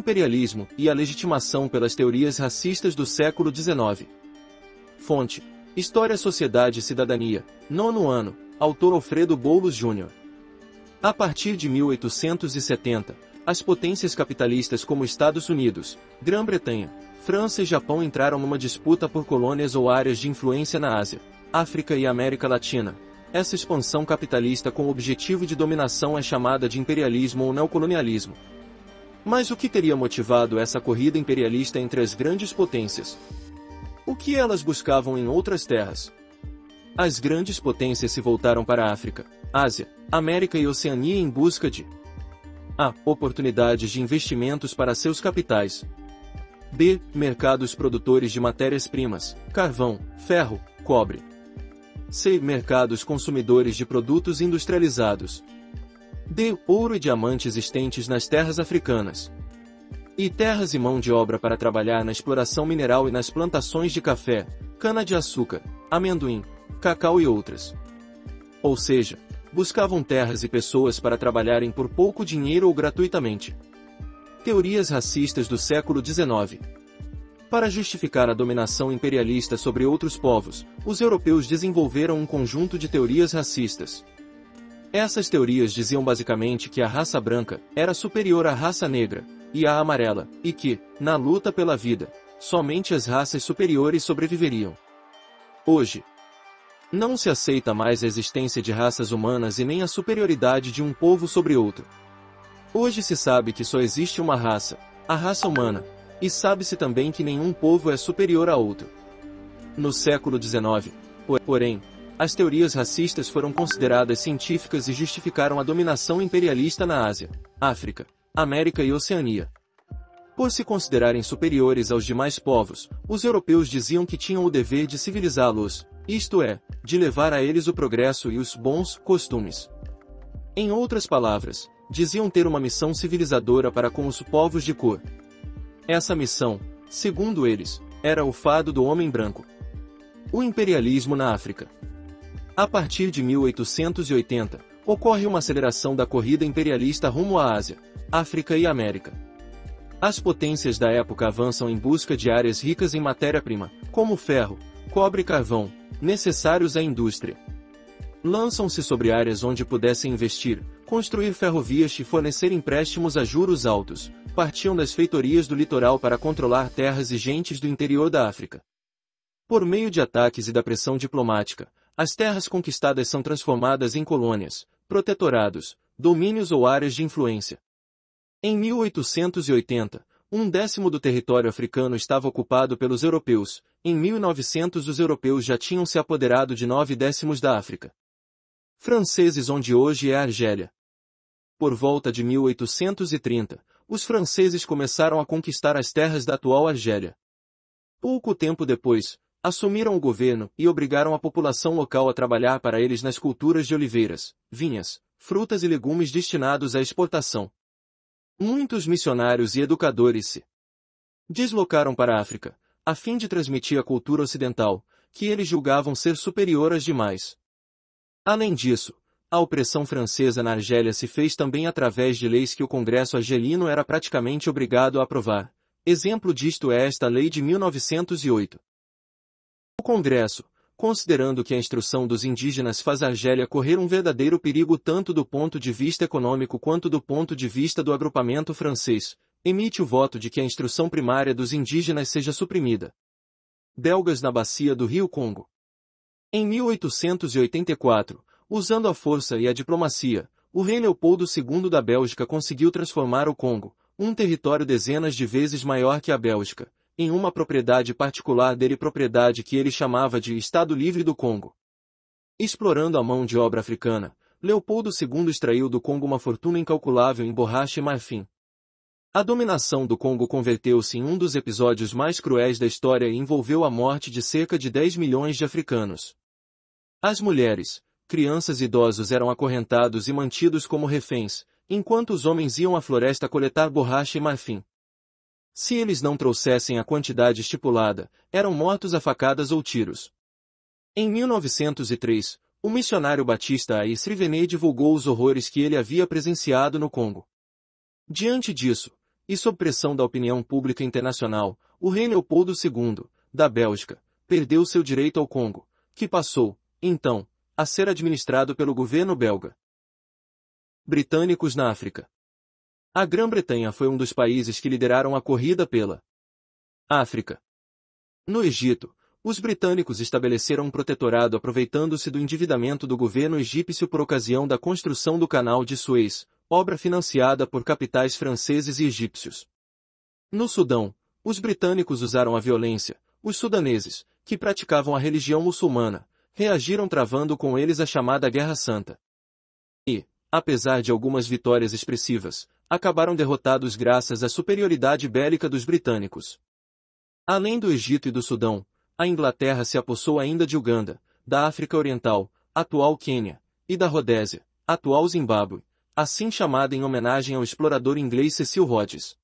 imperialismo e a legitimação pelas teorias racistas do século XIX. Fonte: História, Sociedade e Cidadania, 9º ano, autor Alfredo Boulos Jr. A partir de 1870, as potências capitalistas como Estados Unidos, Grã-Bretanha, França e Japão entraram numa disputa por colônias ou áreas de influência na Ásia, África e América Latina. Essa expansão capitalista com o objetivo de dominação é chamada de imperialismo ou neocolonialismo. Mas o que teria motivado essa corrida imperialista entre as grandes potências? O que elas buscavam em outras terras? As grandes potências se voltaram para a África, Ásia, América e Oceania em busca de a. Oportunidades de investimentos para seus capitais. B. Mercados produtores de matérias-primas, carvão, ferro, cobre. C. Mercados consumidores de produtos industrializados. D. Ouro e diamante existentes nas terras africanas. E terras e mão de obra para trabalhar na exploração mineral e nas plantações de café, cana-de-açúcar, amendoim, cacau e outras. Ou seja, buscavam terras e pessoas para trabalharem por pouco dinheiro ou gratuitamente. Teorias racistas do século XIX. Para justificar a dominação imperialista sobre outros povos, os europeus desenvolveram um conjunto de teorias racistas. Essas teorias diziam basicamente que a raça branca era superior à raça negra e à amarela, e que, na luta pela vida, somente as raças superiores sobreviveriam. Hoje, não se aceita mais a existência de raças humanas e nem a superioridade de um povo sobre outro. Hoje se sabe que só existe uma raça, a raça humana, e sabe-se também que nenhum povo é superior a outro. No século XIX, porém, as teorias racistas foram consideradas científicas e justificaram a dominação imperialista na Ásia, África, América e Oceania. Por se considerarem superiores aos demais povos, os europeus diziam que tinham o dever de civilizá-los, isto é, de levar a eles o progresso e os bons costumes. Em outras palavras, diziam ter uma missão civilizadora para com os povos de cor. Essa missão, segundo eles, era o fardo do homem branco. O imperialismo na África. A partir de 1880, ocorre uma aceleração da corrida imperialista rumo à Ásia, África e América. As potências da época avançam em busca de áreas ricas em matéria-prima, como ferro, cobre e carvão, necessários à indústria. Lançam-se sobre áreas onde pudessem investir, construir ferrovias e fornecer empréstimos a juros altos, partiam das feitorias do litoral para controlar terras e gentes do interior da África. Por meio de ataques e da pressão diplomática, as terras conquistadas são transformadas em colônias, protetorados, domínios ou áreas de influência. Em 1880, 1/10 do território africano estava ocupado pelos europeus, em 1900 os europeus já tinham se apoderado de 9/10 da África. Franceses onde hoje é a Argélia. Por volta de 1830, os franceses começaram a conquistar as terras da atual Argélia. Pouco tempo depois, assumiram o governo e obrigaram a população local a trabalhar para eles nas culturas de oliveiras, vinhas, frutas e legumes destinados à exportação. Muitos missionários e educadores se deslocaram para a África, a fim de transmitir a cultura ocidental, que eles julgavam ser superior às demais. Além disso, a opressão francesa na Argélia se fez também através de leis que o Congresso argelino era praticamente obrigado a aprovar. Exemplo disto é esta lei de 1908. O Congresso, considerando que a instrução dos indígenas faz a Argélia correr um verdadeiro perigo tanto do ponto de vista econômico quanto do ponto de vista do agrupamento francês, emite o voto de que a instrução primária dos indígenas seja suprimida. Belgas na bacia do rio Congo. Em 1884, usando a força e a diplomacia, o rei Leopoldo II da Bélgica conseguiu transformar o Congo, um território dezenas de vezes maior que a Bélgica, em uma propriedade particular dele, propriedade que ele chamava de Estado Livre do Congo. Explorando a mão de obra africana, Leopoldo II extraiu do Congo uma fortuna incalculável em borracha e marfim. A dominação do Congo converteu-se em um dos episódios mais cruéis da história e envolveu a morte de cerca de 10 milhões de africanos. As mulheres, crianças e idosos eram acorrentados e mantidos como reféns, enquanto os homens iam à floresta coletar borracha e marfim. Se eles não trouxessem a quantidade estipulada, eram mortos a facadas ou tiros. Em 1903, o missionário batista A. Sriveney divulgou os horrores que ele havia presenciado no Congo. Diante disso, e sob pressão da opinião pública internacional, o rei Leopoldo II, da Bélgica, perdeu seu direito ao Congo, que passou, então, a ser administrado pelo governo belga. Britânicos na África. A Grã-Bretanha foi um dos países que lideraram a corrida pela África. No Egito, os britânicos estabeleceram um protetorado aproveitando-se do endividamento do governo egípcio por ocasião da construção do Canal de Suez, obra financiada por capitais franceses e egípcios. No Sudão, os britânicos usaram a violência. Os sudaneses, que praticavam a religião muçulmana, reagiram travando com eles a chamada Guerra Santa. E, apesar de algumas vitórias expressivas, acabaram derrotados graças à superioridade bélica dos britânicos. Além do Egito e do Sudão, a Inglaterra se apossou ainda de Uganda, da África Oriental, atual Quênia, e da Rodésia, atual Zimbábue, assim chamada em homenagem ao explorador inglês Cecil Rhodes.